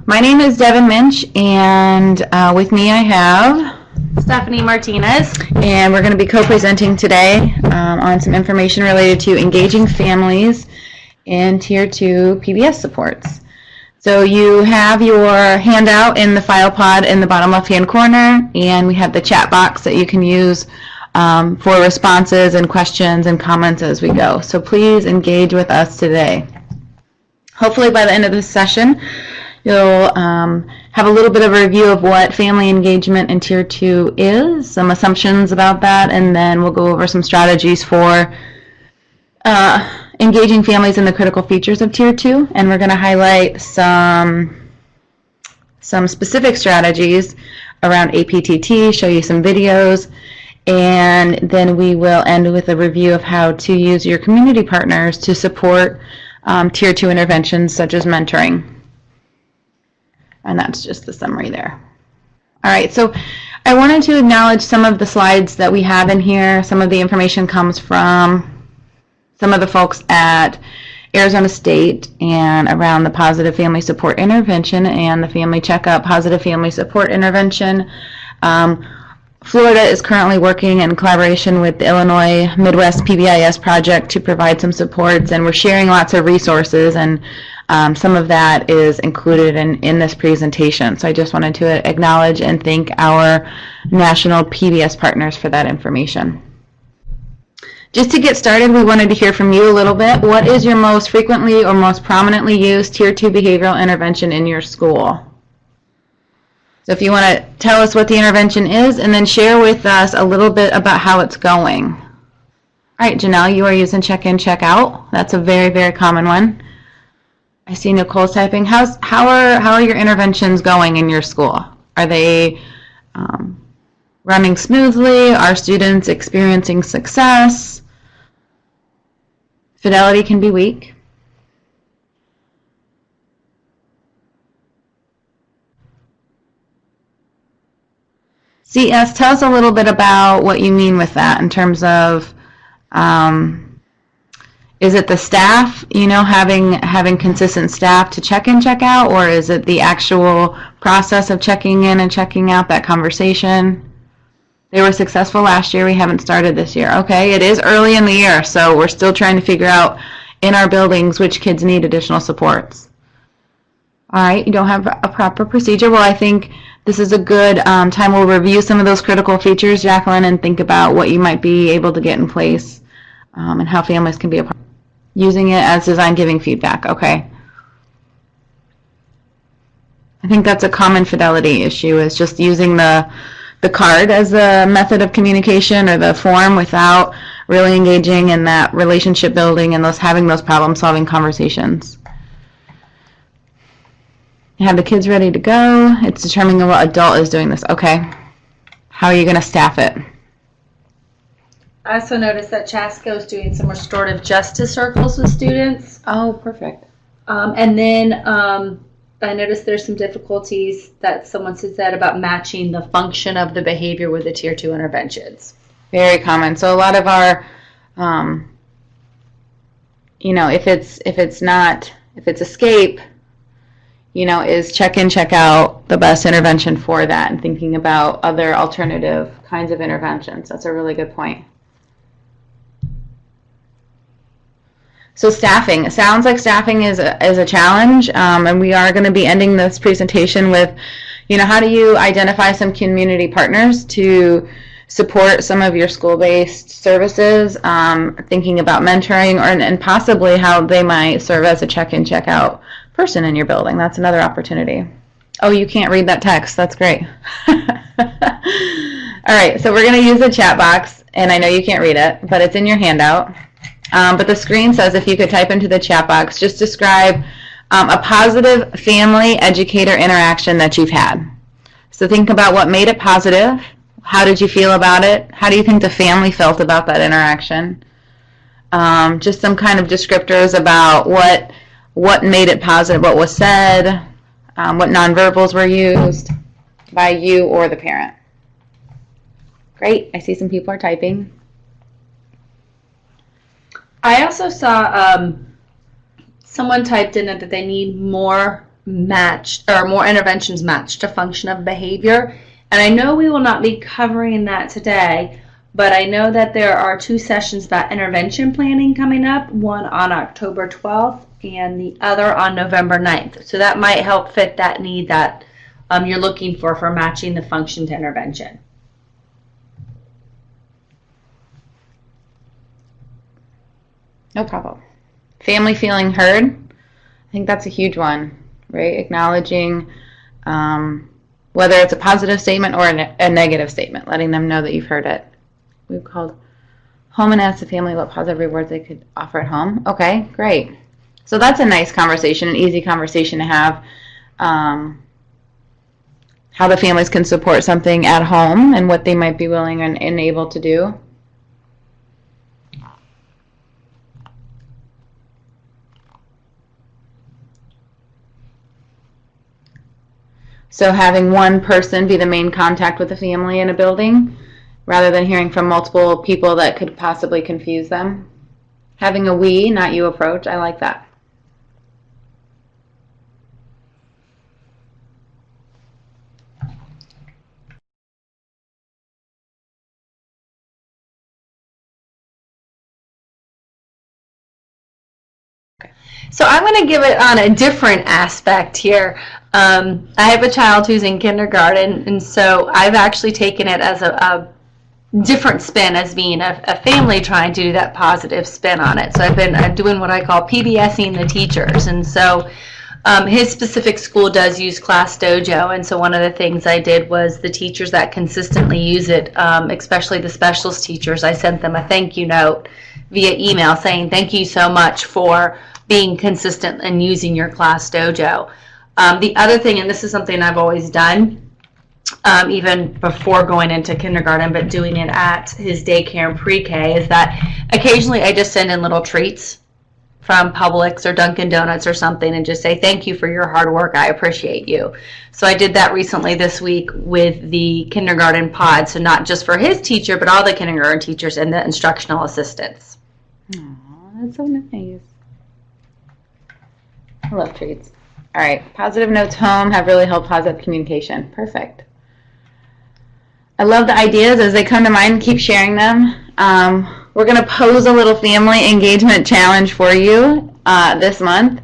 My name is Devin Minch, and with me I have Stephanie Martinez. And we're going to be co-presenting today on some information related to engaging families in Tier 2 PBS supports. So you have your handout in the file pod in the bottom left-hand corner, and we have the chat box that you can use for responses and questions and comments as we go. So please engage with us today. Hopefully by the end of this session, you'll have a little bit of a review of what family engagement in Tier 2 is, some assumptions about that, and then we'll go over some strategies for engaging families in the critical features of Tier 2, and we're going to highlight some specific strategies around APTT, show you some videos, and then we will end with a review of how to use your community partners to support Tier 2 interventions such as mentoring. And that's just the summary there. All right, so I wanted to acknowledge some of the slides that we have in here. Some of the information comes from some of the folks at Arizona State and around the Positive Family Support Intervention and the Family Checkup Positive Family Support Intervention. Florida is currently working in collaboration with the Illinois Midwest PBIS project to provide some supports, and we're sharing lots of resources, and some of that is included in this presentation. So I just wanted to acknowledge and thank our national PBS partners for that information. Just to get started, we wanted to hear from you a little bit. What is your most frequently or most prominently used Tier 2 behavioral intervention in your school? So if you want to tell us what the intervention is and then share with us a little bit about how it's going. All right, Janelle, you are using check-in, check-out. That's a very, very common one. I see Nicole's typing. How are your interventions going in your school? Are they running smoothly? Are students experiencing success? Fidelity can be weak. CS, tell us a little bit about what you mean with that in terms of, is it the staff, having consistent staff to check in, check out, or is it the actual process of checking in and checking out, that conversation? They were successful last year. We haven't started this year. Okay, it is early in the year, so we're still trying to figure out in our buildings which kids need additional supports. All right, you don't have a proper procedure. Well, I think this is a good time. We'll review some of those critical features, Jacqueline, and think about what you might be able to get in place and how families can be a part. Using it as design, giving feedback. Okay. I think that's a common fidelity issue, is just using the card as a method of communication or the form without really engaging in that relationship building and having those problem solving conversations. You have the kids ready to go. It's determining what adult is doing this. Okay. How are you going to staff it? I also noticed that Chasko is doing some restorative justice circles with students. Oh, perfect. And then I noticed there's some difficulties that someone said about matching the function of the behavior with the Tier 2 interventions. Very common. So a lot of our, if it's escape, is check in, check out the best intervention for that, and thinking about other alternative kinds of interventions. That's a really good point. So staffing, it sounds like staffing is a challenge, and we are going to be ending this presentation with, how do you identify some community partners to support some of your school-based services, thinking about mentoring, and possibly how they might serve as a check-in, check-out person in your building. That's another opportunity. Oh, you can't read that text. That's great. All right, so we're going to use the chat box, and I know you can't read it, but it's in your handout. But the screen says if you could type into the chat box, just describe a positive family-educator interaction that you've had. So think about what made it positive. How did you feel about it? How do you think the family felt about that interaction? Just some kind of descriptors about what made it positive, what was said, what nonverbals were used by you or the parent. Great. I see some people are typing. I also saw someone typed in that they need more matched, or more interventions matched to function of behavior. And I know we will not be covering that today, but I know that there are 2 sessions about intervention planning coming up, one on October 12th and the other on November 9th. So that might help fit that need that you're looking for matching the function to intervention. No problem. Family feeling heard. I think that's a huge one, right? Acknowledging whether it's a positive statement or a negative statement, letting them know that you've heard it. We've called home and asked the family what positive rewards they could offer at home. Okay, great. So that's a nice conversation, an easy conversation to have. How the families can support something at home and what they might be willing and able to do. So having one person be the main contact with the family in a building, rather than hearing from multiple people that could possibly confuse them. Having a we, not you approach, I like that. So I'm going to give it on a different aspect here. I have a child who's in kindergarten, and so I've actually taken it as a different spin, as being a family trying to do that positive spin on it. So I've been doing what I call PBSing the teachers, and so his specific school does use Class Dojo, and so one of the things I did was the teachers that consistently use it, especially the specialist teachers, I sent them a thank you note via email saying thank you so much for being consistent and using your Class Dojo. The other thing, and this is something I've always done, even before going into kindergarten, but doing it at his daycare and pre-K, is that occasionally I just send in little treats from Publix or Dunkin' Donuts or something and just say, thank you for your hard work, I appreciate you. So I did that recently this week with the kindergarten pod, so not just for his teacher, but all the kindergarten teachers and the instructional assistants. Aw, that's so nice. I love treats. All right, positive notes home have really helped positive communication. Perfect. I love the ideas as they come to mind. Keep sharing them. We're going to pose a little family engagement challenge for you this month.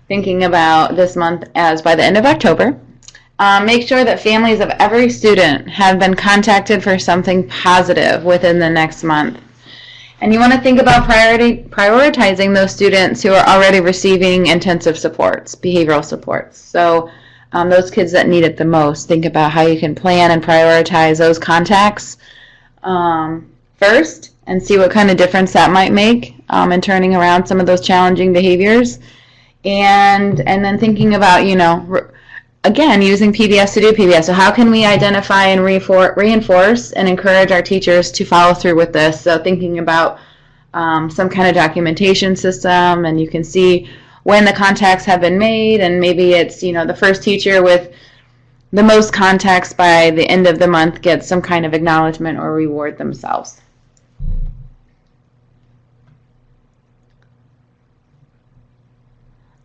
Thinking about this month as by the end of October. Make sure that families of every student have been contacted for something positive within the next month. And you want to think about prioritizing those students who are already receiving intensive supports, behavioral supports. So those kids that need it the most, think about how you can plan and prioritize those contacts first and see what kind of difference that might make in turning around some of those challenging behaviors. And then thinking about, again, using PBS to do PBS. So how can we identify and reinforce and encourage our teachers to follow through with this? So thinking about some kind of documentation system, and you can see when the contacts have been made, and maybe it's, the first teacher with the most contacts by the end of the month gets some kind of acknowledgement or reward themselves.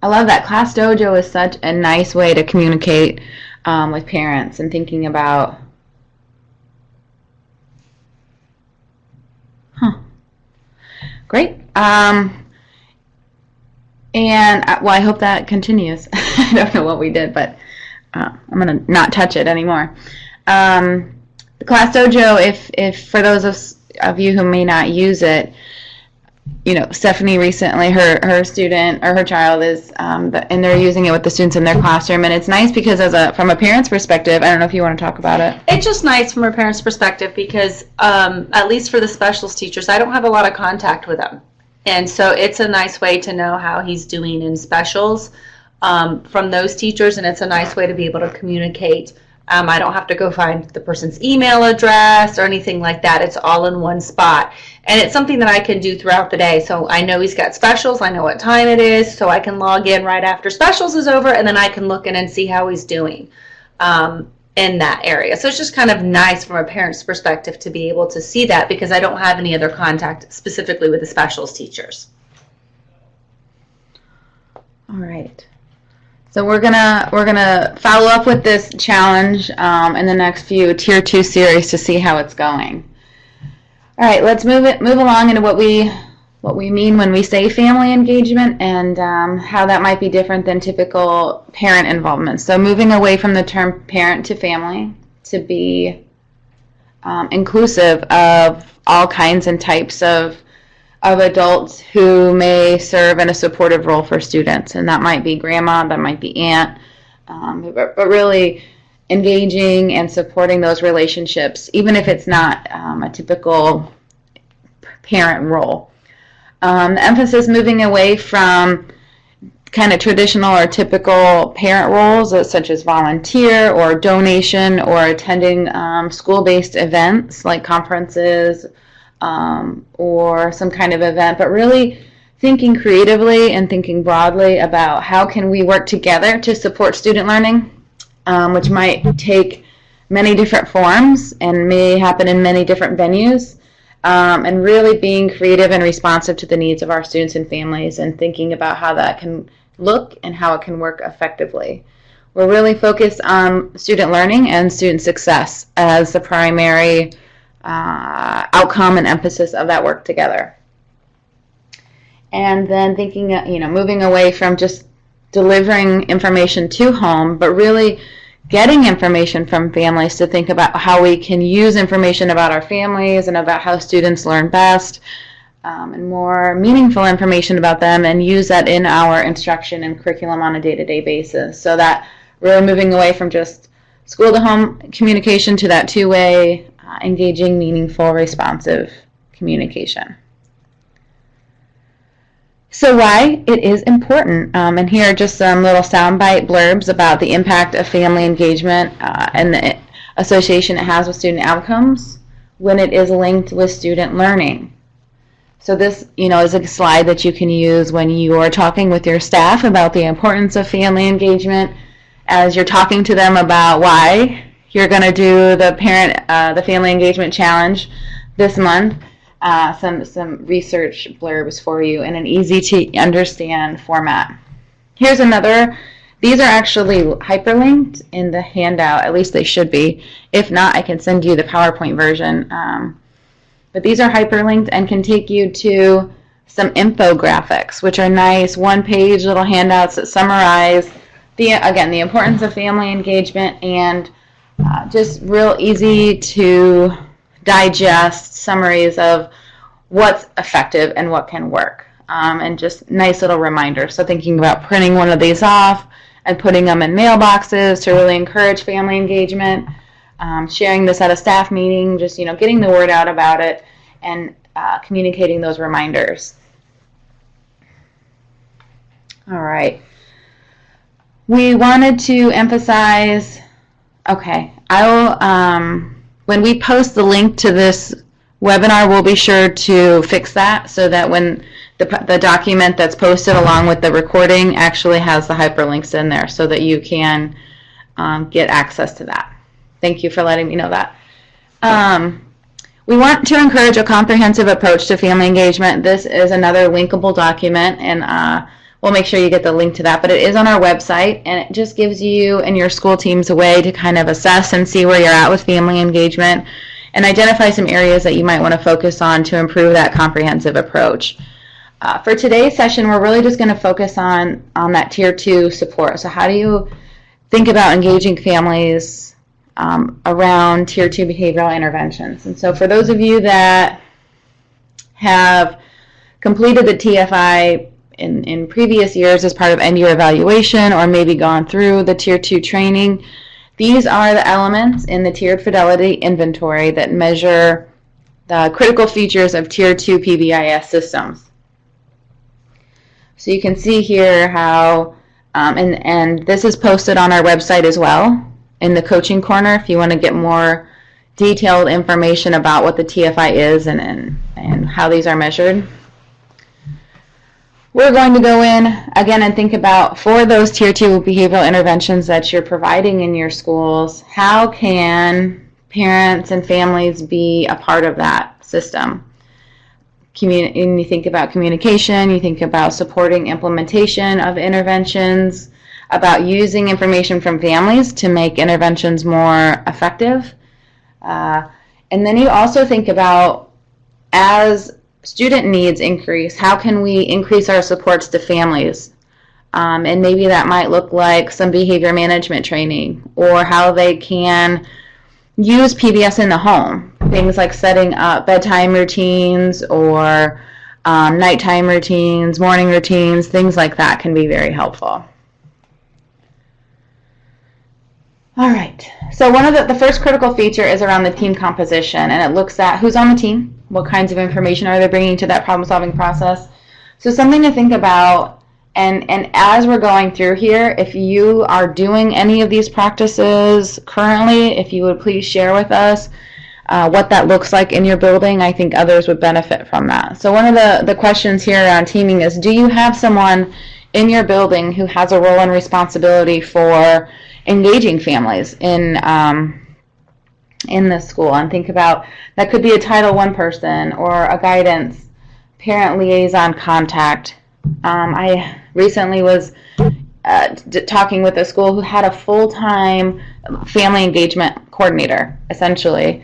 I love that. Class Dojo is such a nice way to communicate with parents and thinking about, great. And, I hope that continues. I don't know what we did, but I'm going to not touch it anymore. The Class Dojo, if for those of you who may not use it, Stephanie recently, her student or her child is, and they're using it with the students in their classroom, and it's nice because from a parent's perspective, I don't know if you want to talk about it. It's just nice from a parent's perspective because, at least for the specialist teachers, I don't have a lot of contact with them. And so it's a nice way to know how he's doing in specials from those teachers, and it's a nice way to be able to communicate. I don't have to go find the person's email address or anything like that. It's all in one spot. And it's something that I can do throughout the day. So I know he's got specials. I know what time it is. So I can log in right after specials is over, and then I can look in and see how he's doing in that area. So it's just kind of nice from a parent's perspective to be able to see that because I don't have any other contact specifically with the specials teachers. All right. So we're gonna follow up with this challenge in the next few Tier 2 series to see how it's going. All right, let's move along into what we mean when we say family engagement, and how that might be different than typical parent involvement. So moving away from the term parent to family to be inclusive of all kinds and types of adults who may serve in a supportive role for students. And that might be grandma, that might be aunt, but really engaging and supporting those relationships, even if it's not a typical parent role. The emphasis moving away from kind of traditional or typical parent roles, such as volunteer or donation or attending school-based events like conferences or some kind of event, but really thinking creatively and thinking broadly about how can we work together to support student learning, which might take many different forms and may happen in many different venues, and really being creative and responsive to the needs of our students and families and thinking about how that can look and how it can work effectively. We're really focused on student learning and student success as the primary outcome and emphasis of that work together. And then thinking, moving away from just delivering information to home, but really getting information from families to think about how we can use information about our families and about how students learn best, and more meaningful information about them, and use that in our instruction and curriculum on a day-to-day basis. So that really moving away from just school-to-home communication to that two-way, engaging, meaningful, responsive communication. So why it is important, and here are just some little soundbite blurbs about the impact of family engagement and the association it has with student outcomes when it is linked with student learning. So this, is a slide that you can use when you are talking with your staff about the importance of family engagement, as you're talking to them about why you're going to do the family engagement challenge this month. Some research blurbs for you in an easy to understand format. Here's another. These are actually hyperlinked in the handout, at least they should be. If not, I can send you the PowerPoint version. But these are hyperlinked and can take you to some infographics, which are nice one-page little handouts that summarize the importance of family engagement, and just real easy to digest summaries of what's effective and what can work, and just nice little reminders. So thinking about printing one of these off and putting them in mailboxes to really encourage family engagement, sharing this at a staff meeting, just getting the word out about it, and communicating those reminders. All right. We wanted to emphasize, when we post the link to this webinar, we'll be sure to fix that so that when the document that's posted along with the recording actually has the hyperlinks in there so that you can get access to that. Thank you for letting me know that. We want to encourage a comprehensive approach to family engagement. This is another linkable document, and we'll make sure you get the link to that, but it is on our website, and it just gives you and your school teams a way to kind of assess and see where you're at with family engagement and identify some areas that you might want to focus on to improve that comprehensive approach. For today's session, we're really just going to focus on that Tier 2 support. So how do you think about engaging families around Tier 2 behavioral interventions? And so for those of you that have completed the TFI in previous years as part of end-year evaluation, or maybe gone through the Tier 2 training, these are the elements in the Tiered Fidelity Inventory that measure the critical features of Tier 2 PBIS systems. So you can see here how, and this is posted on our website as well in the coaching corner if you want to get more detailed information about what the TFI is and how these are measured. We're going to go in again and think about, for those Tier 2 behavioral interventions that you're providing in your schools, how can parents and families be a part of that system? And you think about communication, you think about supporting implementation of interventions, about using information from families to make interventions more effective. And then you also think about, as student needs increase, how can we increase our supports to families? And maybe that might look like some behavior management training, or how they can use PBS in the home. Things like setting up bedtime routines, or nighttime routines, morning routines, things like that can be very helpful. All right, so one of the first critical feature is around the team composition, and it looks at who's on the team, what kinds of information are they bringing to that problem-solving process. So something to think about, and as we're going through here, if you are doing any of these practices currently, if you would please share with us what that looks like in your building. I think others would benefit from that. So one of the questions here around teaming is, do you have someone in your building who has a role and responsibility for engaging families in the school? And think about, that could be a Title I person, or a guidance, parent liaison contact. I recently was talking with a school who had a full-time family engagement coordinator, essentially,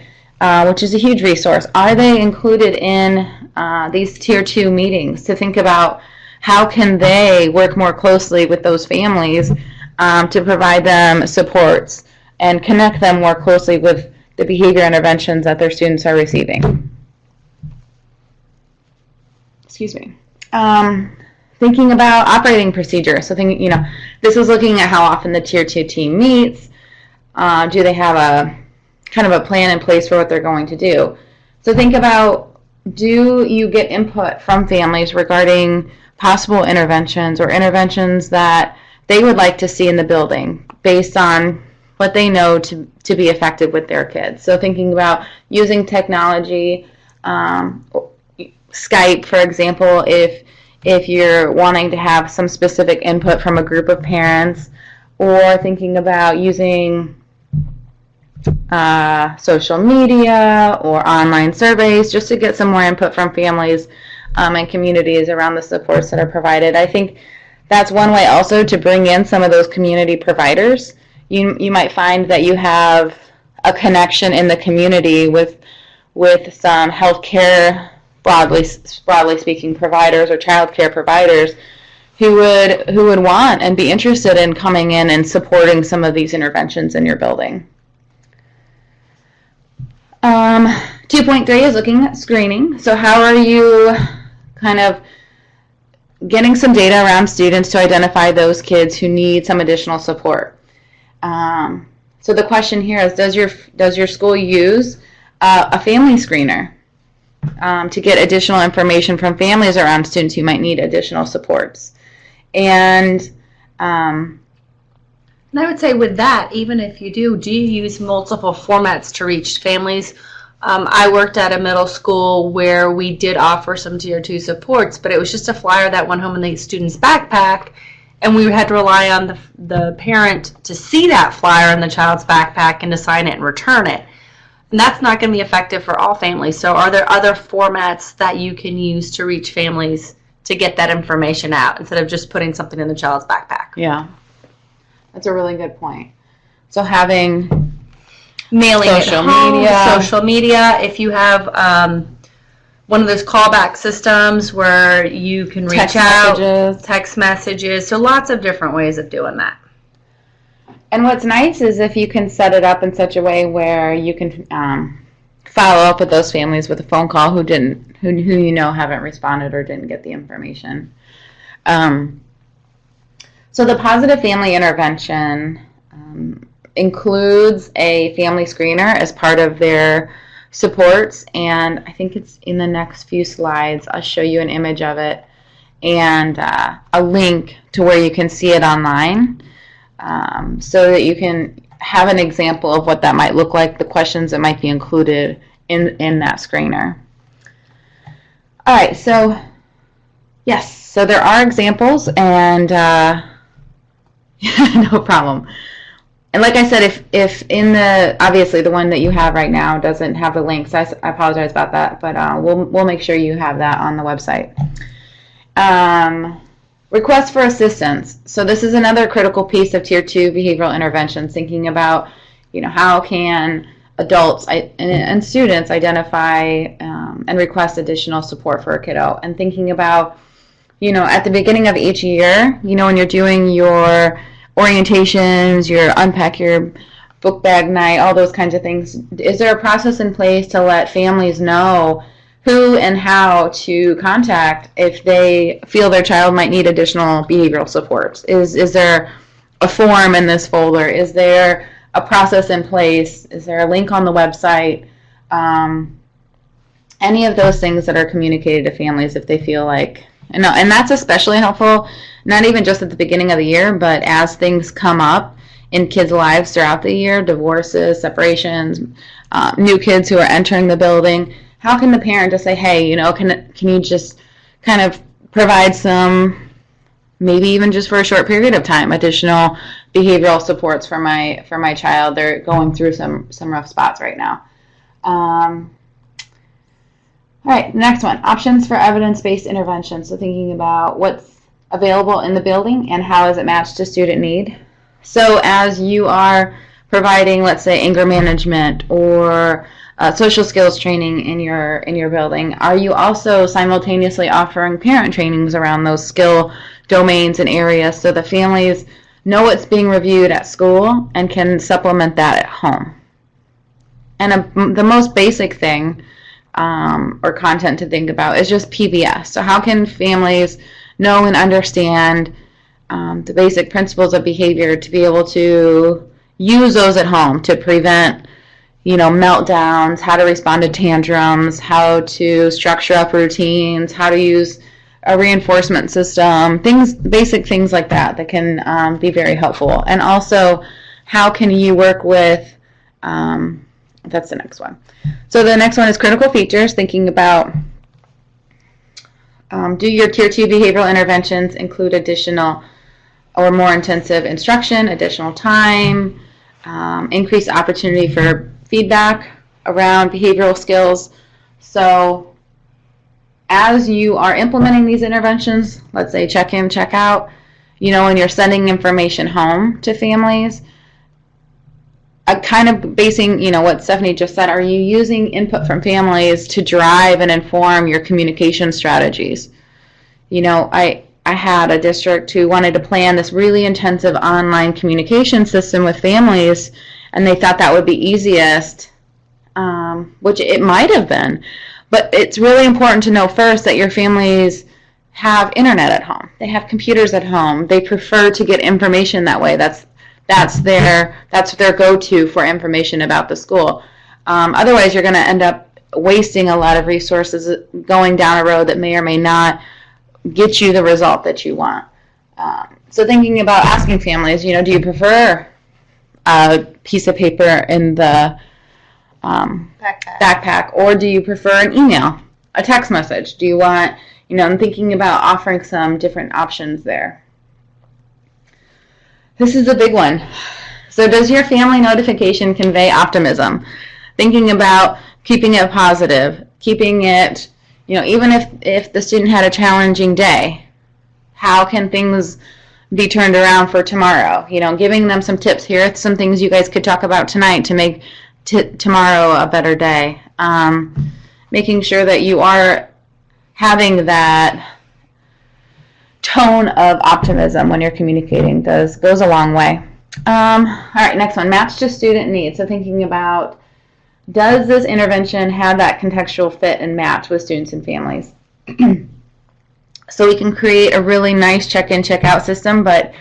which is a huge resource. Are they included in these Tier 2 meetings to think about how can they work more closely with those families to provide them supports and connect them more closely with the behavior interventions that their students are receiving? Excuse me. Thinking about operating procedures. So this is looking at how often the Tier 2 team meets. Do they have a kind of a plan in place for what they're going to do? So think about, do you get input from families regarding possible interventions, or interventions that they would like to see in the building based on what they know to be effective with their kids? So thinking about using technology, Skype, for example, if you're wanting to have some specific input from a group of parents, or thinking about using social media or online surveys just to get some more input from families and communities around the supports that are provided. I think that's one way also to bring in some of those community providers. You might find that you have a connection in the community with some healthcare, broadly speaking, providers, or child care providers who would want and be interested in coming in and supporting some of these interventions in your building. 2.3 is looking at screening. So how are you kind of getting some data around students to identify those kids who need some additional support? So the question here is, does your school use a family screener to get additional information from families around students who might need additional supports? And I would say with that, even if you do you use multiple formats to reach families? I worked at a middle school where we did offer some Tier 2 supports, but it was just a flyer that went home in the student's backpack, and we had to rely on the parent to see that flyer in the child's backpack and to sign it and return it. And that's not going to be effective for all families. So are there other formats that you can use to reach families to get that information out, instead of just putting something in the child's backpack? Yeah, that's a really good point. So having mailing social media. If you have one of those callback systems where you can reach text messages. So lots of different ways of doing that. And what's nice is if you can set it up in such a way where you can follow up with those families with a phone call who haven't responded or didn't get the information. So the positive family intervention includes a family screener as part of their supports, and I think it's in the next few slides. I'll show you an image of it and a link to where you can see it online, so that you can have an example of what that might look like, the questions that might be included in that screener. All right, so yes, so there are examples, and no problem. And like I said, if in obviously the one that you have right now doesn't have the links, I apologize about that, but we'll make sure you have that on the website. Request for assistance. So this is another critical piece of Tier 2 behavioral interventions, thinking about, how can adults and students identify and request additional support for a kiddo, and thinking about, at the beginning of each year, when you're doing your orientations, your unpack your book bag night, all those kinds of things, is there a process in place to let families know who and how to contact if they feel their child might need additional behavioral supports? Is there a form in this folder? Is there a process in place? Is there a link on the website? Any of those things that are communicated to families if they feel like, and that's especially helpful, not even just at the beginning of the year, but as things come up in kids' lives throughout the year, divorces, separations, new kids who are entering the building. How can the parent just say, hey, can you just kind of provide some, maybe even just for a short period of time, additional behavioral supports for my child? They're going through some rough spots right now. All right, next one, options for evidence-based intervention. So thinking about what's available in the building and how is it matched to student need. So as you are providing, let's say, anger management or social skills training in your building, are you also simultaneously offering parent trainings around those skill domains and areas so the families know what's being reviewed at school and can supplement that at home? And the most basic thing or content to think about is just PBS. So how can families know and understand the basic principles of behavior to be able to use those at home to prevent meltdowns, how to respond to tantrums, how to structure up routines, how to use a reinforcement system, basic things like that can be very helpful. And also, how can you work with, that's the next one. So the next one is critical features, thinking about, do your Tier 2 behavioral interventions include additional or more intensive instruction, additional time, increased opportunity for feedback around behavioral skills? So as you are implementing these interventions, let's say check in, check out, when you're sending information home to families, kind of basing, what Stephanie just said, are you using input from families to drive and inform your communication strategies? I had a district who wanted to plan this really intensive online communication system with families, and they thought that would be easiest, which it might have been. But it's really important to know first that your families have internet at home. They have computers at home. They prefer to get information that way. That's their go-to for information about the school. Otherwise, you're going to end up wasting a lot of resources going down a road that may or may not get you the result that you want. So thinking about asking families, do you prefer a piece of paper in the backpack, or do you prefer an email, a text message? Do you want, I'm thinking about offering some different options there. This is a big one. So does your family notification convey optimism? Thinking about keeping it positive, keeping it, even if the student had a challenging day, how can things be turned around for tomorrow? Giving them some tips. Here are some things you guys could talk about tonight to make tomorrow a better day. Making sure that you are having that tone of optimism when you're communicating goes a long way. All right, next one, match to student needs. So thinking about, does this intervention have that contextual fit and match with students and families? So we can create a really nice check-in, check-out system, but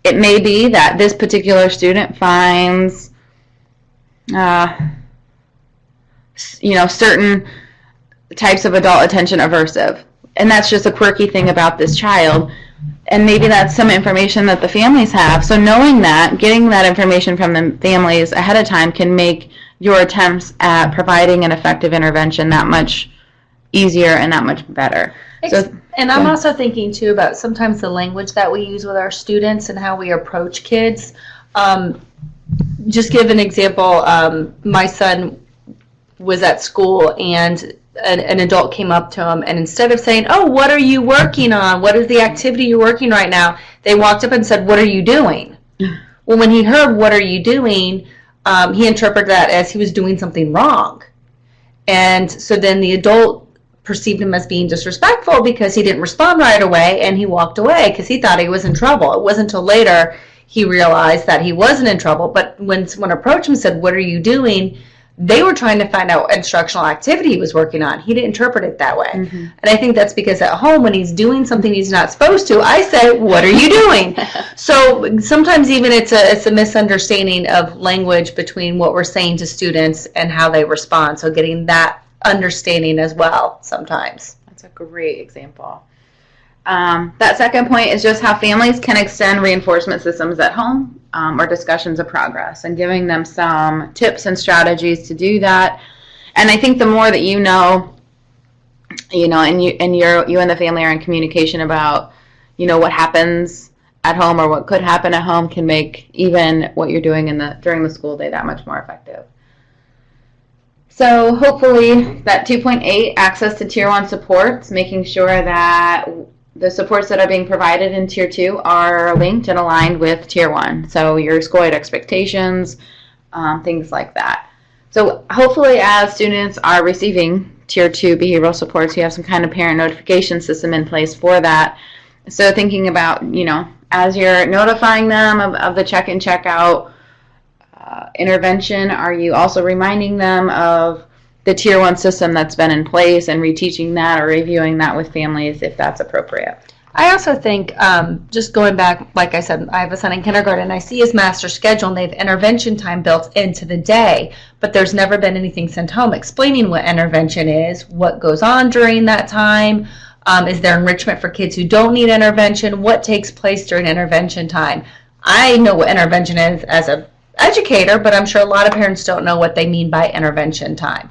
it may be that this particular student finds certain types of adult attention aversive, and that's just a quirky thing about this child, and maybe that's some information that the families have. So knowing that, getting that information from the families ahead of time can make your attempts at providing an effective intervention that much easier and that much better. And I'm also thinking too about sometimes the language that we use with our students and how we approach kids. Just give an example. My son was at school, and an adult came up to him, and instead of saying, "Oh, what are you working on? What is the activity you're working right now?" they walked up and said, "What are you doing?" Well, when he heard "What are you doing?" He interpreted that as he was doing something wrong. And so then the adult perceived him as being disrespectful because he didn't respond right away, and he walked away because he thought he was in trouble. It wasn't until later he realized that he wasn't in trouble. But when someone approached him and said, "What are you doing?" they were trying to find out what instructional activity he was working on. He didn't interpret it that way. Mm-hmm. And I think that's because at home, when he's doing something he's not supposed to, I say, "What are you doing?" So sometimes even it's a misunderstanding of language between what we're saying to students and how they respond. So getting that understanding as well sometimes. That's a great example. That second point is just how families can extend reinforcement systems at home, or discussions of progress, and giving them some tips and strategies to do that. And I think the more that you know, and you and the family are in communication about, what happens at home or what could happen at home, can make even what you're doing during the school day that much more effective. So hopefully that 2.8, access to Tier 1 supports, making sure that the supports that are being provided in Tier 2 are linked and aligned with Tier 1. So your school-wide expectations, things like that. So hopefully as students are receiving Tier 2 behavioral supports, you have some kind of parent notification system in place for that. So thinking about, as you're notifying them of the check-in, check-out intervention, are you also reminding them of the Tier 1 system that's been in place and reteaching that or reviewing that with families if that's appropriate? I also think, just going back, like I said, I have a son in kindergarten, I see his master schedule, and they have intervention time built into the day, but there's never been anything sent home explaining what intervention is, what goes on during that time, is there enrichment for kids who don't need intervention, what takes place during intervention time. I know what intervention is as an educator, but I'm sure a lot of parents don't know what they mean by intervention time.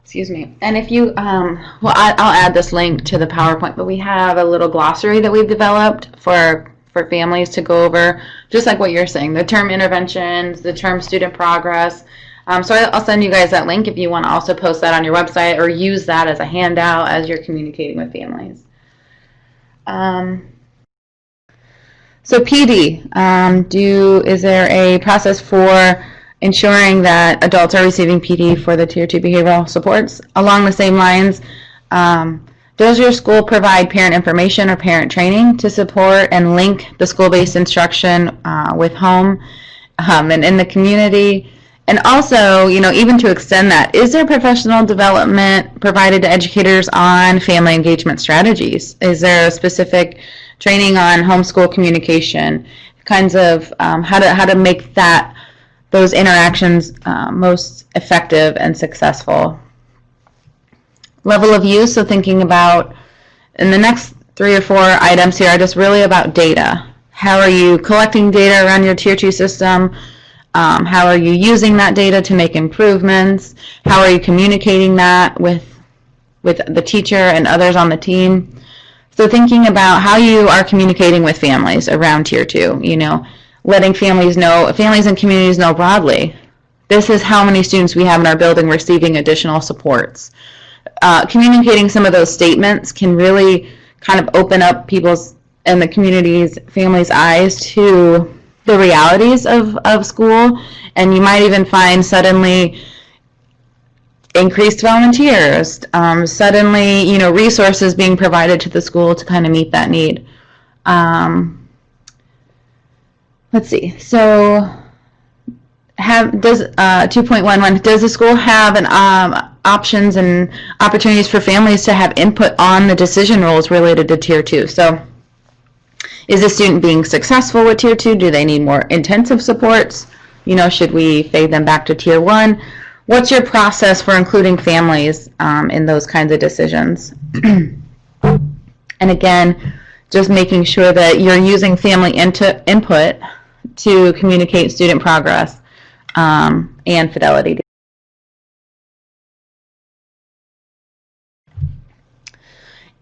Excuse me. And if you, I'll add this link to the PowerPoint, but we have a little glossary that we've developed for families to go over, just like what you're saying, the term interventions, the term student progress. So I'll send you guys that link if you want to also post that on your website or use that as a handout as you're communicating with families. So PD, is there a process for ensuring that adults are receiving PD for the Tier 2 behavioral supports? Along the same lines, does your school provide parent information or parent training to support and link the school-based instruction with home and in the community? And also, even to extend that, is there professional development provided to educators on family engagement strategies? Is there a specific training on homeschool communication, kinds of how to make those interactions most effective and successful? Level of use, so thinking about, and the next 3 or 4 items here are just really about data. How are you collecting data around your Tier 2 system? How are you using that data to make improvements? How are you communicating that with the teacher and others on the team? So thinking about how you are communicating with families around Tier 2, letting families and communities know broadly, this is how many students we have in our building receiving additional supports. Communicating some of those statements can really kind of open up people's and the community's, families' eyes to the realities of school, and you might even find suddenly increased volunteers, suddenly, resources being provided to the school to kind of meet that need. Let's see. So, does 2.11, does the school have options and opportunities for families to have input on the decision rules related to Tier 2? So, is the student being successful with Tier 2? Do they need more intensive supports? Should we fade them back to Tier 1? What's your process for including families in those kinds of decisions? And again, just making sure that you're using family input to communicate student progress and fidelity.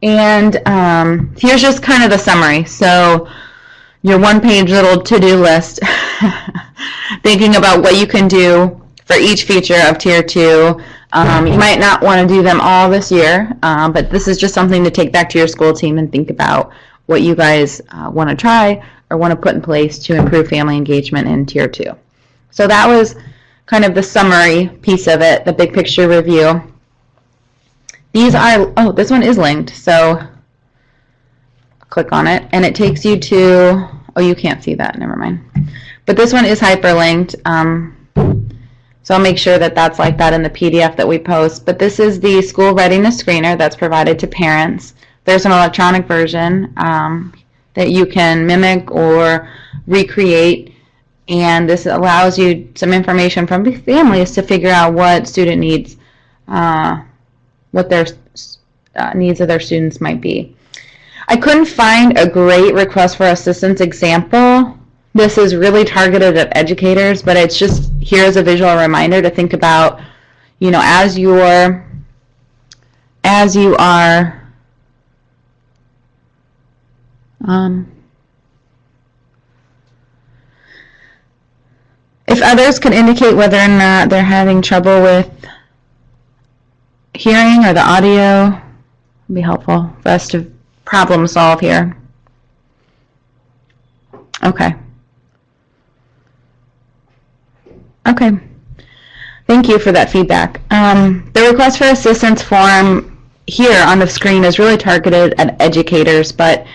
And here's just kind of the summary. So your one-page little to-do list, thinking about what you can do for each feature of Tier 2. You might not want to do them all this year, but this is just something to take back to your school team and think about what you guys want to try or want to put in place to improve family engagement in Tier 2. So that was kind of the summary piece of it, the big picture review. These are, oh, this one is linked, so click on it, and it takes you to, oh, you can't see that, never mind. But this one is hyperlinked, so I'll make sure that that's like that in the PDF that we post. But this is the school readiness screener that's provided to parents. There's an electronic version that you can mimic or recreate, and this allows you some information from families to figure out what student needs, what their needs of their students might be. I couldn't find a great request for assistance example. This is really targeted at educators, but it's just here as a visual reminder to think about, you know, as you are if others could indicate whether or not they're having trouble with hearing or the audio, it'd be helpful for us to problem solve here. Okay. Okay. Thank you for that feedback. The request for assistance form here on the screen is really targeted at educators, but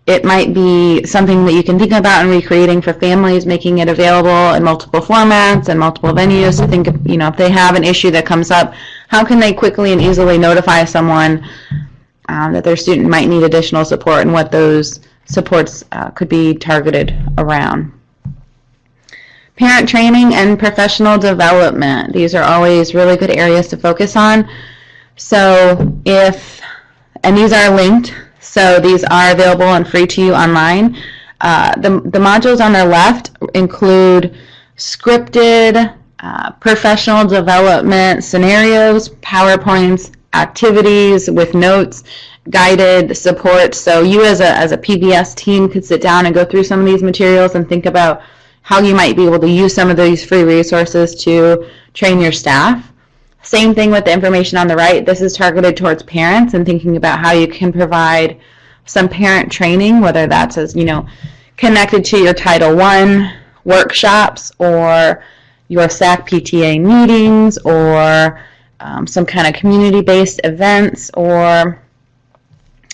it might be something that you can think about in recreating for families, making it available in multiple formats and multiple venues to think of, you know, if they have an issue that comes up, how can they quickly and easily notify someone that their student might need additional support and what those supports could be targeted around. Parent training and professional development. These are always really good areas to focus on. So and these are linked, so these are available and free to you online. The modules on the left include scripted professional development scenarios, PowerPoints, activities with notes, guided support. So you as a PBS team could sit down and go through some of these materials and think about how you might be able to use some of these free resources to train your staff. Same thing with the information on the right. This is targeted towards parents and thinking about how you can provide some parent training, whether that's as, you know, connected to your Title I workshops or your SAC PTA meetings or some kind of community-based events or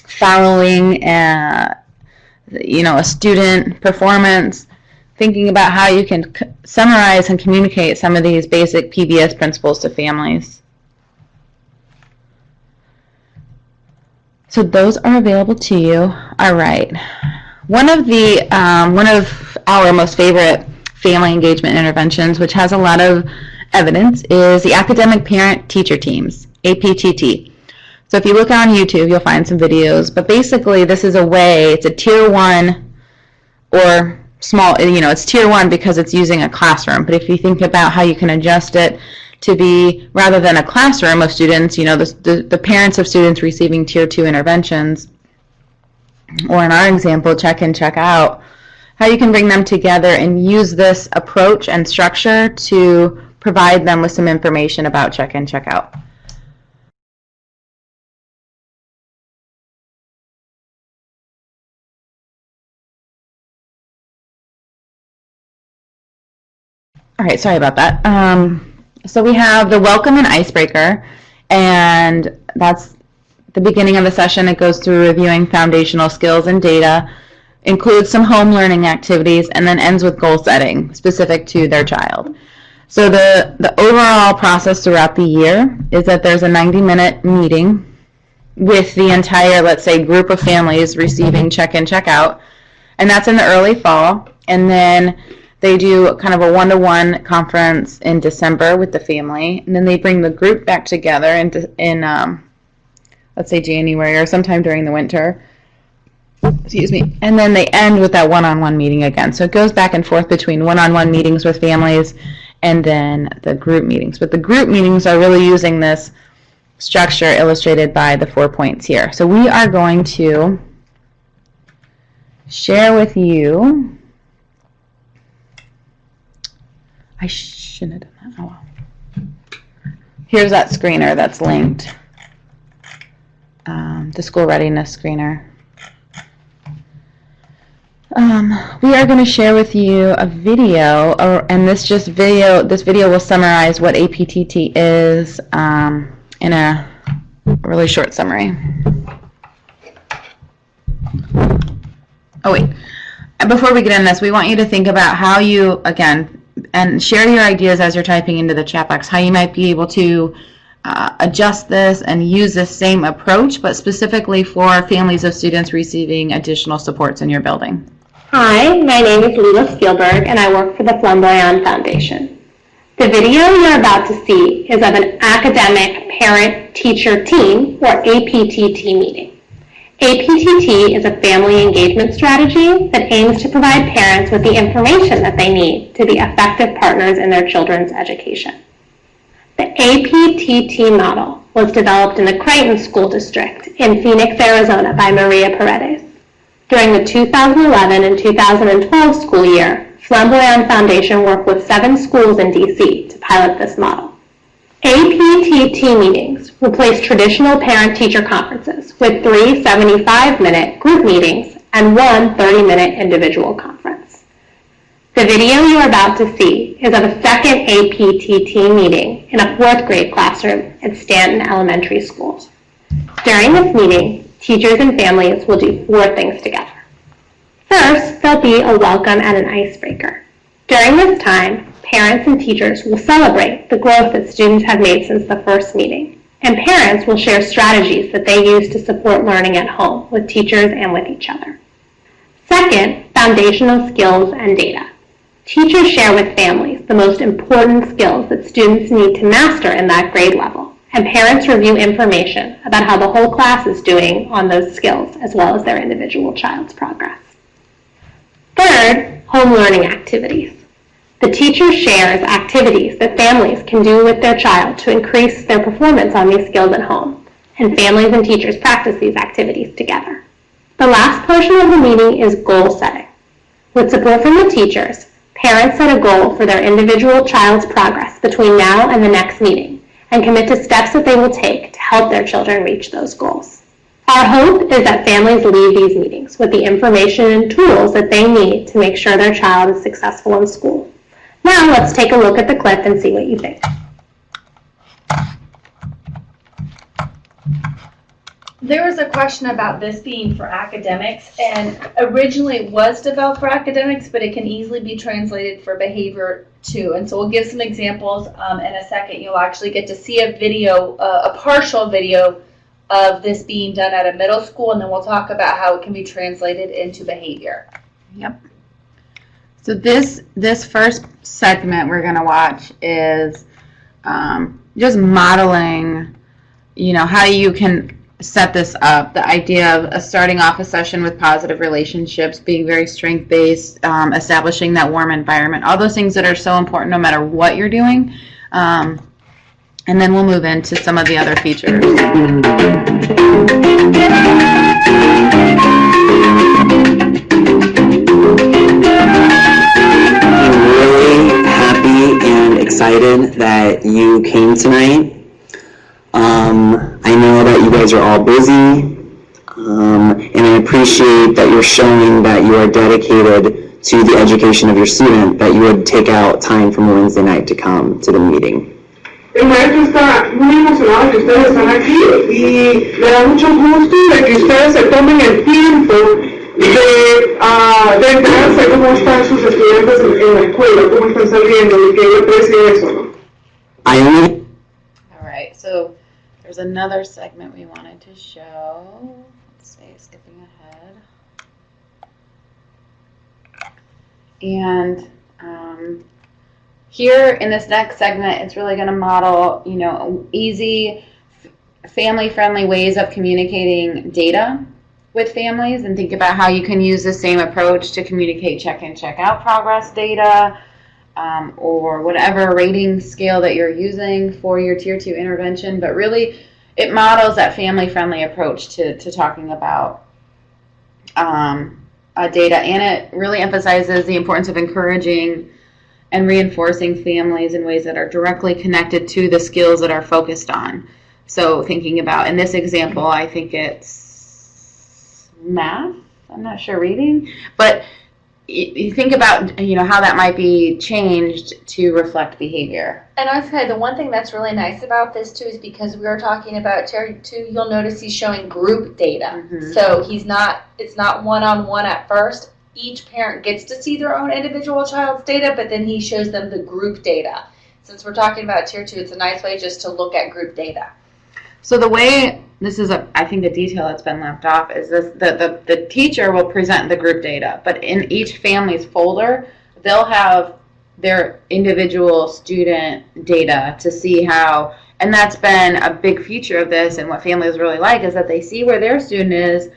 following you know, a student performance, thinking about how you can summarize and communicate some of these basic PBS principles to families. So those are available to you. All right. One of our most favorite family engagement interventions, which has a lot of evidence, is the academic parent teacher teams, APTT. So if you look on YouTube, you'll find some videos, but basically this is a way, it's a Tier 1 or small, you know, it's Tier 1 because it's using a classroom, but if you think about how you can adjust it to be, rather than a classroom of students, you know, the parents of students receiving Tier 2 interventions, or in our example, check in, check out, how you can bring them together and use this approach and structure to provide them with some information about check in, check out. All right, sorry about that. So we have the welcome and icebreaker, and that's the beginning of the session. It goes through reviewing foundational skills and data, includes some home learning activities, and then ends with goal setting specific to their child. So the overall process throughout the year is that there's a 90-minute meeting with the entire, let's say, group of families receiving check-in, check-out, and that's in the early fall. And then they do kind of a one-to-one conference in December with the family, and then they bring the group back together in let's say January or sometime during the winter. Excuse me. And then they end with that one-on-one meeting again. So it goes back and forth between one-on-one meetings with families and then the group meetings. But the group meetings are really using this structure illustrated by the 4 points here. So we are going to share with you. I shouldn't have done that. Oh well. here's that screener that's linked, the school readiness screener. We are going to share with you a video, and this video will summarize what APTT is in a really short summary. Oh wait, before we get into this, we want you to think about how you, again, and share your ideas as you're typing into the chat box, how you might be able to adjust this and use this same approach, but specifically for families of students receiving additional supports in your building. Hi, my name is Leela Spielberg, and I work for the Flamboyant Foundation. The video you're about to see is of an academic parent-teacher team, or APTT, meeting. APTT is a family engagement strategy that aims to provide parents with the information that they need to be effective partners in their children's education. The APTT model was developed in the Creighton School District in Phoenix, Arizona by Maria Paredes. During the 2011 and 2012 school year, Flamboyant Foundation worked with 7 schools in DC to pilot this model. APTT meetings replaced traditional parent-teacher conferences with 3 75-minute group meetings and 1 30-minute individual conference. The video you are about to see is of a second APTT meeting in a 4th grade classroom at Stanton Elementary School. During this meeting, teachers and families will do 4 things together. First, there'll be a welcome and an icebreaker. During this time, parents and teachers will celebrate the growth that students have made since the first meeting, and parents will share strategies that they use to support learning at home with teachers and with each other. Second, foundational skills and data. Teachers share with families the most important skills that students need to master in that grade level, and parents review information about how the whole class is doing on those skills, as well as their individual child's progress. Third, home learning activities. The teacher shares activities that families can do with their child to increase their performance on these skills at home, and families and teachers practice these activities together. The last portion of the meeting is goal setting. With support from the teachers, parents set a goal for their individual child's progress between now and the next meeting, and commit to steps that they will take to help their children reach those goals. Our hope is that families leave these meetings with the information and tools that they need to make sure their child is successful in school. Now let's take a look at the clip and see what you think. There was a question about this being for academics, and originally it was developed for academics, but it can easily be translated for behavior too. And so we'll give some examples in a second. You'll actually get to see a video, a partial video of this being done at a middle school, and then we'll talk about how it can be translated into behavior. Yep. So this first segment we're going to watch is just modeling, how you can set this up. The idea of starting off a session with positive relationships, being very strength-based, establishing that warm environment, all those things that are so important no matter what you're doing. And then we'll move into some of the other features. I'm really happy and excited that you came tonight. I know that you guys are all busy, and I appreciate that you're showing that you are dedicated to the education of your student, that you would take out time from Wednesday night to come to the meeting. El maestro está muy emocionado que ustedes están aquí y le da mucho gusto de que ustedes se tomen el tiempo de enterarse de cómo están sus estudiantes en la escuela, cómo están saliendo y que yo aprecie eso, ¿no? All right, so there's another segment we wanted to show. Let's see, skipping ahead. And here in this next segment, it's really going to model, easy, family-friendly ways of communicating data with families, and think about how you can use the same approach to communicate check-in, check-out progress data, or whatever rating scale that you're using for your Tier 2 intervention. But really, it models that family-friendly approach to talking about data, and it really emphasizes the importance of encouraging and reinforcing families in ways that are directly connected to the skills that are focused on. So thinking about, in this example, I think it's math, I'm not sure, reading, but you think about, how that might be changed to reflect behavior. And I was say the one thing that's really nice about this too is because we are talking about Terry too, you'll notice he's showing group data. Mhm. So it's not one-on-one at first. Each parent gets to see their own individual child's data, but then he shows them the group data. Since we're talking about tier 2, it's a nice way just to look at group data. So the way, this is I think a detail that's been left off, is the teacher will present the group data, but in each family's folder, they'll have their individual student data to see how, and that's been a big feature of this, and what families really like is that they see where their student is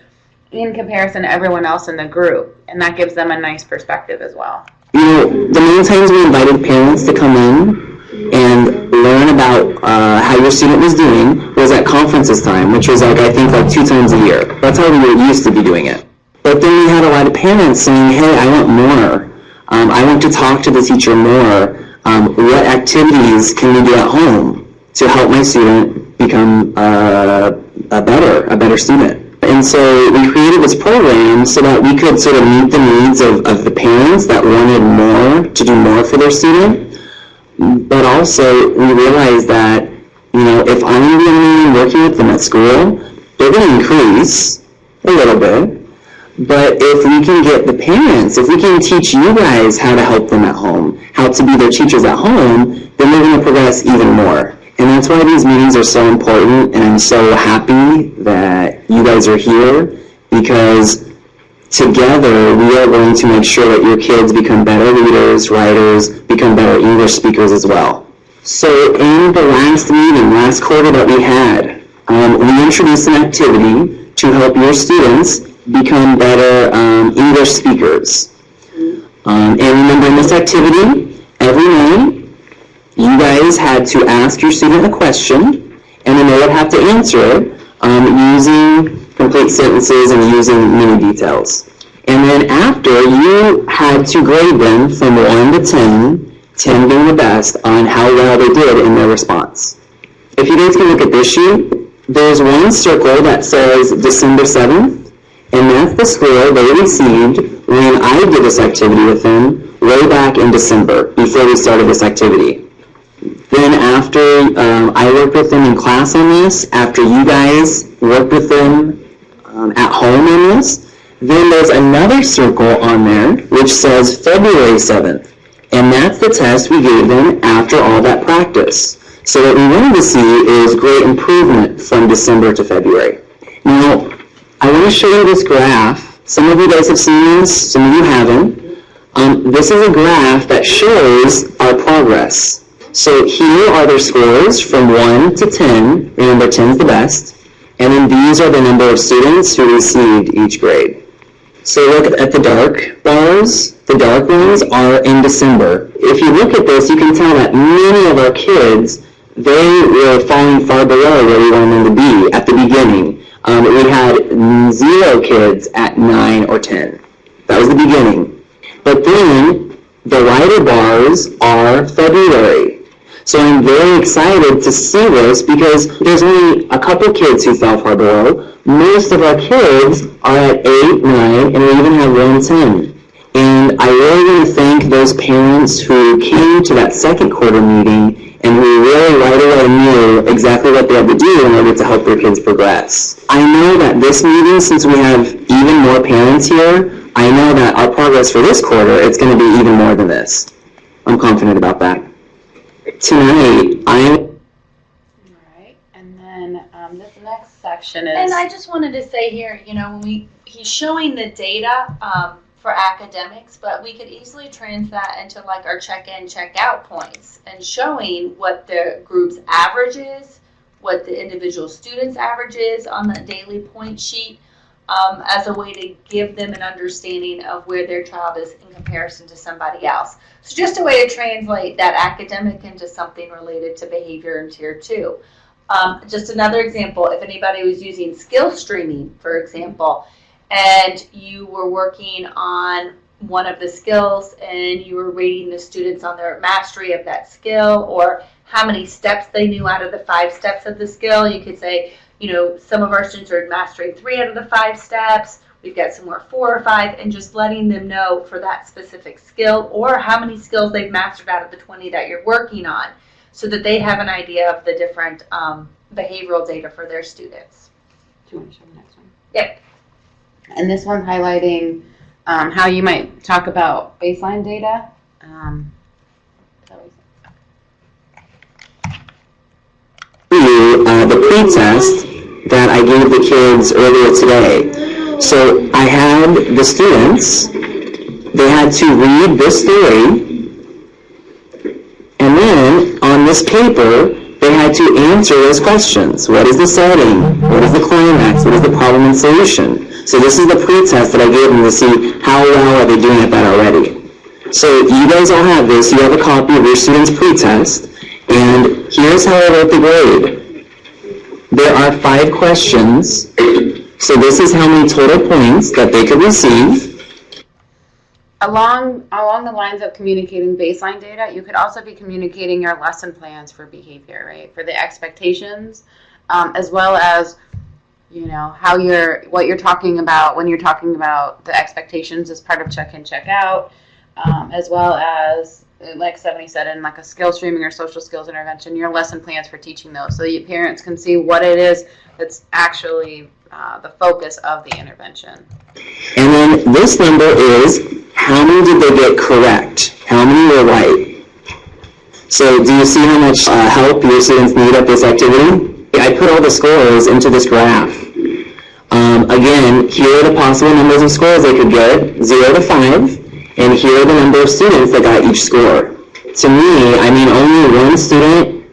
in comparison to everyone else in the group, and that gives them a nice perspective as well. The many times we invited parents to come in and learn about how your student was doing was at conferences time, which was I think 2 times a year. That's how we were used to be doing it. But then we had a lot of parents saying, hey, I want more. I want to talk to the teacher more. What activities can we do at home to help my student become a better student? And so we created this program so that we could sort of meet the needs of the parents that wanted more, to do more for their student. But also we realized that, if I'm the only one working with them at school, they're going to increase a little bit. But if we can get the parents, if we can teach you guys how to help them at home, how to be their teachers at home, then they're going to progress even more. And that's why these meetings are so important, and I'm so happy that you guys are here, because together we are going to make sure that your kids become better readers, writers, become better English speakers as well. So in the last quarter that we had, we introduced an activity to help your students become better English speakers. And remember, in this activity, every night, you guys had to ask your student a question, and then they would have to answer it using complete sentences and using many details. And then after, you had to grade them from 1 to 10, 10 being the best, on how well they did in their response. If you guys can look at this sheet, there's one circle that says December 7th, and that's the score they received when I did this activity with them way back in December, before we started this activity. Then after I worked with them in class on this, after you guys worked with them at home on this, then there's another circle on there which says February 7th. And that's the test we gave them after all that practice. So what we wanted to see is great improvement from December to February. Now, I want to show you this graph. Some of you guys have seen this, some of you haven't. This is a graph that shows our progress. So here are their scores from 1 to 10. Remember, 10 is the best. And then these are the number of students who received each grade. So look at the dark bars. The dark ones are in December. If you look at this, you can tell that many of our kids, they were falling far below where we wanted them to be at the beginning. We had 0 kids at 9 or 10. That was the beginning. But then the lighter bars are February. So I'm very excited to see this because there's only a couple kids who fell far below. Most of our kids are at 8, 9, and we even have 1 10. And I really want to thank those parents who came to that second quarter meeting and who really right away knew exactly what they had to do in order to help their kids progress. I know that this meeting, since we have even more parents here, I know that our progress for this quarter, it's going to be even more than this. I'm confident about that. Tonight, Right, and then this next section is... And I just wanted to say here, when he's showing the data for academics, but we could easily translate that into like our check-in, check-out points and showing what the group's average is, what the individual student's average is on the daily point sheet, as a way to give them an understanding of where their child is in comparison to somebody else. So just a way to translate that academic into something related to behavior in Tier 2. Just another example, if anybody was using skill streaming, for example, and you were working on one of the skills and you were rating the students on their mastery of that skill, or how many steps they knew out of the 5 steps of the skill. You could say, you know, some of our students are mastering 3 out of the 5 steps. We've got some more 4 or 5, and just letting them know for that specific skill, or how many skills they've mastered out of the 20 that you're working on, so that they have an idea of the different behavioral data for their students. Do you want to show the next one? Yep. And this one's highlighting how you might talk about baseline data. The pretest that I gave the kids earlier today. So I had the students, they had to read this story, and then on this paper, they had to answer those questions. What is the setting? What is the climax? What is the problem and solution? So this is the pretest that I gave them to see how well are they doing at that already. So you guys all have this. You have a copy of your student's pretest, and here's how I wrote the grade. There are 5 questions. So this is how many total points that they could receive. Along the lines of communicating baseline data, you could also be communicating your lesson plans for behavior, right? For the expectations, as well as, you know, what you're talking about when you're talking about the expectations as part of check-in, check-out, as well as, like Stephanie said, in like a skill streaming or social skills intervention, your lesson plans for teaching those, so your parents can see what it is that's actually the focus of the intervention. And then this number is how many did they get correct? How many were right? So do you see how much help your students need at this activity? I put all the scores into this graph. Again, here are the possible numbers of scores they could get, 0 to 5, and here are the number of students that got each score. To me, I mean, only one student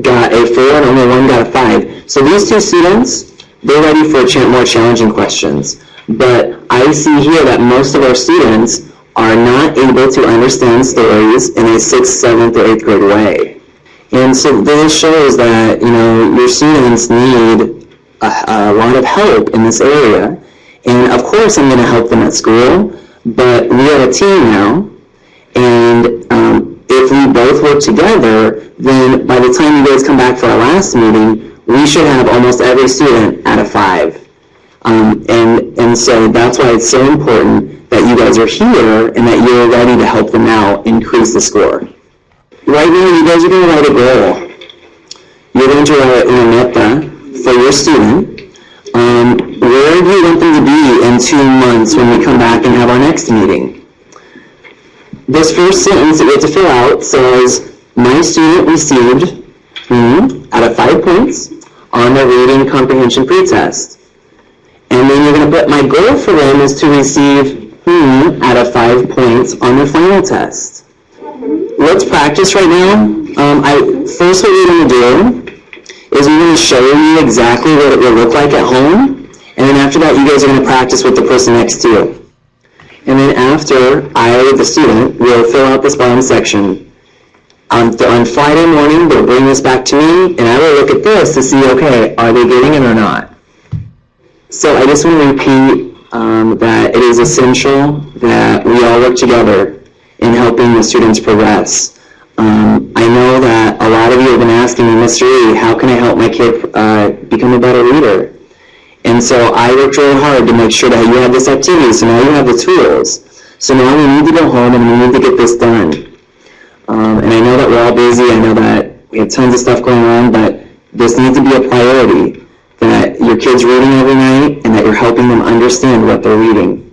got a 4 and only one got a 5. So these 2 students, they're ready for more challenging questions. But I see here that most of our students are not able to understand stories in a 6th, 7th, or 8th grade way. And so this shows that, you know, your students need a lot of help in this area. And of course I'm going to help them at school, but we are a team now. And if we both work together, then by the time you guys come back for our last meeting, we should have almost every student at a 5. And so that's why it's so important that you guys are here and that you're ready to help them out increase the score. Right now, you guys are going to write a goal. You're going to write a meta for your student. Where do you want them to be in 2 months when we come back and have our next meeting? This first sentence that you have to fill out says, my student received out of 5 points on the reading comprehension pretest. And then you're going to put, my goal for them is to receive out of 5 points on the final test. Let's practice right now. First what we're going to do is we're going to show you exactly what it will look like at home. And then after that, you guys are going to practice with the person next to you. And then after, I, the student, will fill out this bottom section. On Friday morning, they'll bring this back to me, and I will look at this to see, okay, are they getting it or not? So I just want to repeat that it is essential that we all work together in helping the students progress. I know that a lot of you have been asking me, Mr. E, how can I help my kid become a better reader? And so I worked really hard to make sure that you have this activity, so now you have the tools. So now we need to go home and we need to get this done. And I know that we're all busy, I know that we have tons of stuff going on, but this needs to be a priority, that your kid's reading every night and that you're helping them understand what they're reading.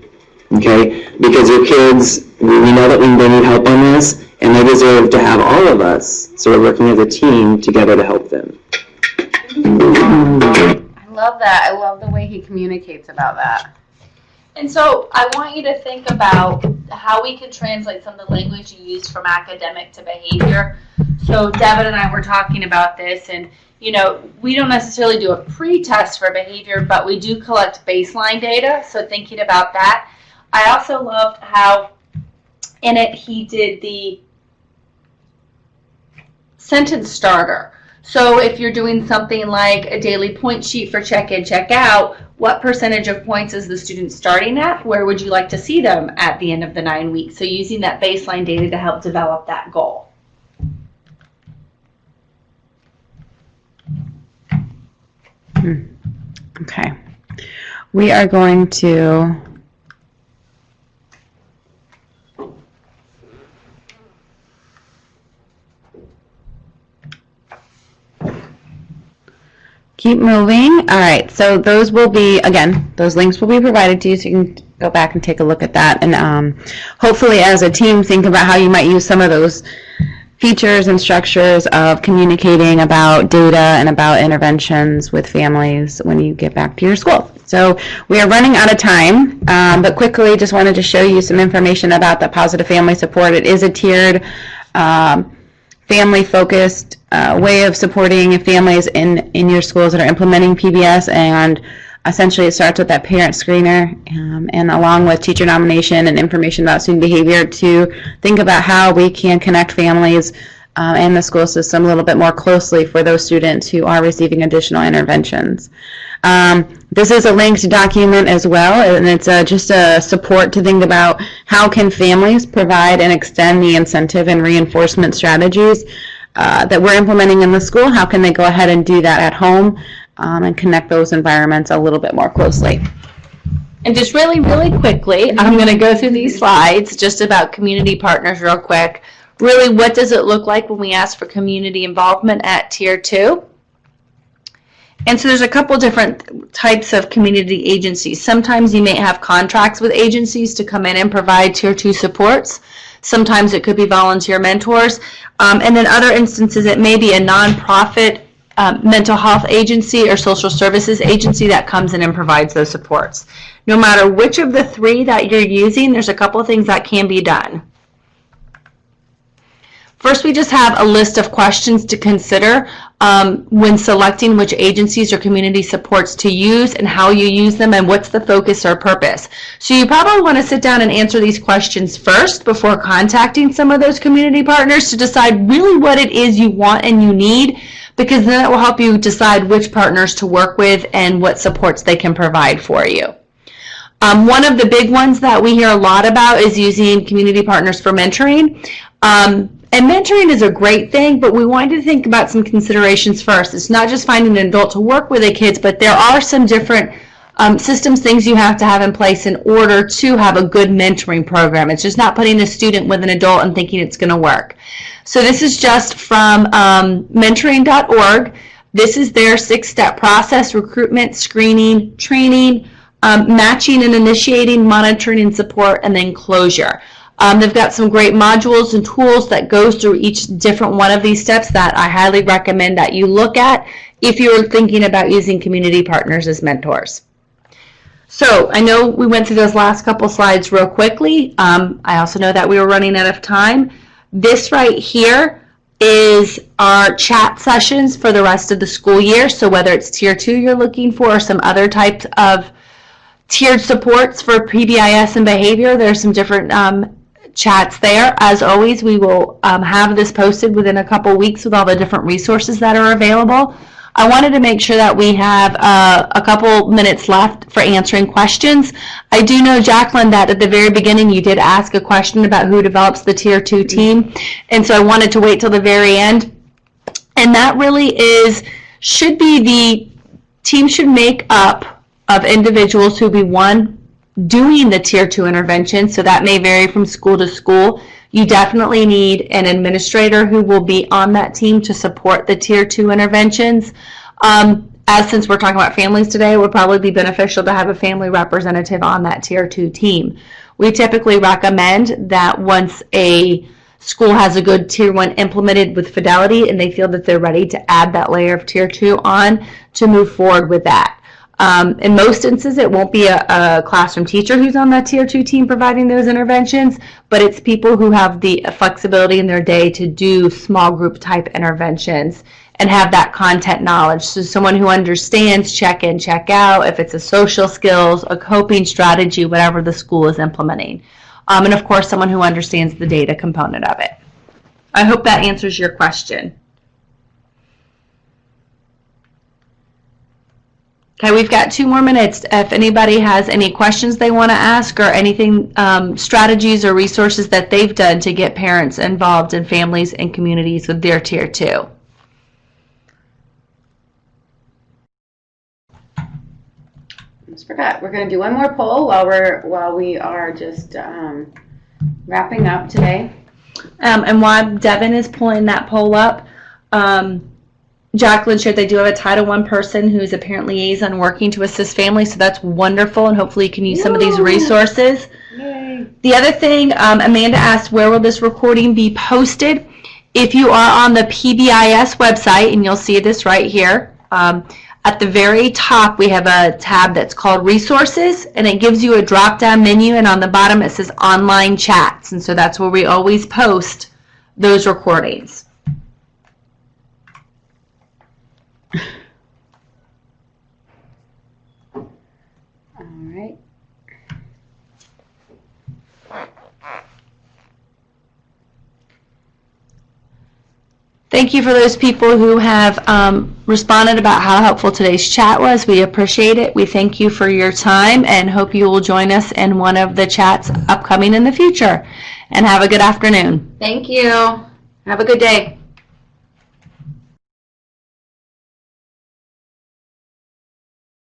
Okay? Because your kids, we know that they need help on this, and they deserve to have all of us, so we're working as a team together to help them. I love that. I love the way he communicates about that. And so I want you to think about how we can translate some of the language you use from academic to behavior. So Devin and I were talking about this, and you know, we don't necessarily do a pre-test for behavior, but we do collect baseline data, so thinking about that. I also loved how in it he did the sentence starter. So if you're doing something like a daily point sheet for check-in, check-out, what percentage of points is the student starting at? Where would you like to see them at the end of the 9 weeks? So using that baseline data to help develop that goal. Okay. We are going to keep moving. All right, so those will be, again, those links will be provided to you so you can go back and take a look at that. And hopefully as a team, think about how you might use some of those features and structures of communicating about data and about interventions with families when you get back to your school. So we are running out of time, but quickly just wanted to show you some information about the Positive Family Support. It is a tiered, family-focused way of supporting families in your schools that are implementing PBS, and essentially it starts with that parent screener and along with teacher nomination and information about student behavior to think about how we can connect families and the school system a little bit more closely for those students who are receiving additional interventions. This is a linked document as well, and it's just a support to think about how can families provide and extend the incentive and reinforcement strategies that we're implementing in the school. How can they go ahead and do that at home and connect those environments a little bit more closely. And just really, really quickly, I'm going to go through these slides just about community partners real quick. Really, what does it look like when we ask for community involvement at Tier 2? And so there's a couple different types of community agencies. Sometimes you may have contracts with agencies to come in and provide Tier 2 supports. Sometimes it could be volunteer mentors. And in other instances, it may be a nonprofit mental health agency or social services agency that comes in and provides those supports. No matter which of the three that you're using, there's a couple of things that can be done. First, we just have a list of questions to consider when selecting which agencies or community supports to use and how you use them and what's the focus or purpose. So you probably want to sit down and answer these questions first before contacting some of those community partners to decide really what it is you want and you need, because then it will help you decide which partners to work with and what supports they can provide for you. One of the big ones that we hear a lot about is using community partners for mentoring. And mentoring is a great thing, but we wanted to think about some considerations first. It's not just finding an adult to work with the kids, but there are some different systems, things you have to have in place in order to have a good mentoring program. It's just not putting a student with an adult and thinking it's going to work. So this is just from mentoring.org. This is their 6-step process: recruitment, screening, training, matching and initiating, monitoring and support, and then closure. They've got some great modules and tools that goes through each different one of these steps that I highly recommend that you look at if you're thinking about using community partners as mentors. So I know we went through those last couple slides real quickly. I also know that we were running out of time. This right here is our chat sessions for the rest of the school year. So whether it's Tier 2 you're looking for or some other types of tiered supports for PBIS and behavior, there's some different chats there. As always, we will have this posted within a couple weeks with all the different resources that are available. I wanted to make sure that we have a couple minutes left for answering questions. I do know, Jacqueline, that at the very beginning you did ask a question about who develops the Tier 2 team, and so I wanted to wait till the very end. And that really should be the team should make up of individuals who be doing the Tier 2 intervention, so that may vary from school to school. You definitely need an administrator who will be on that team to support the Tier 2 interventions. Since we're talking about families today, it would probably be beneficial to have a family representative on that Tier 2 team. We typically recommend that once a school has a good Tier 1 implemented with fidelity and they feel that they're ready to add that layer of Tier 2 on, to move forward with that. In most instances, it won't be a classroom teacher who's on that Tier 2 team providing those interventions, but it's people who have the flexibility in their day to do small group type interventions and have that content knowledge. So someone who understands check in, check out, if it's a social skills, a coping strategy, whatever the school is implementing. And of course, someone who understands the data component of it. I hope that answers your question. Okay, we've got 2 more minutes. If anybody has any questions they want to ask or anything, strategies or resources that they've done to get parents involved in families and communities with their Tier 2. Almost forgot. We're going to do one more poll while we are just wrapping up today. And while Devin is pulling that poll up, Jacqueline shared they do have a Title I person who is a parent liaison working to assist families, so that's wonderful, and hopefully you can use some of these resources. Yay. The other thing, Amanda asked, where will this recording be posted? If you are on the PBIS website, and you'll see this right here, at the very top we have a tab that's called Resources, and it gives you a drop-down menu, and on the bottom it says Online Chats, and so that's where we always post those recordings. All right. Thank you for those people who have responded about how helpful today's chat was. We appreciate it. We thank you for your time and hope you will join us in one of the chats upcoming in the future. And have a good afternoon. Thank you. Have a good day.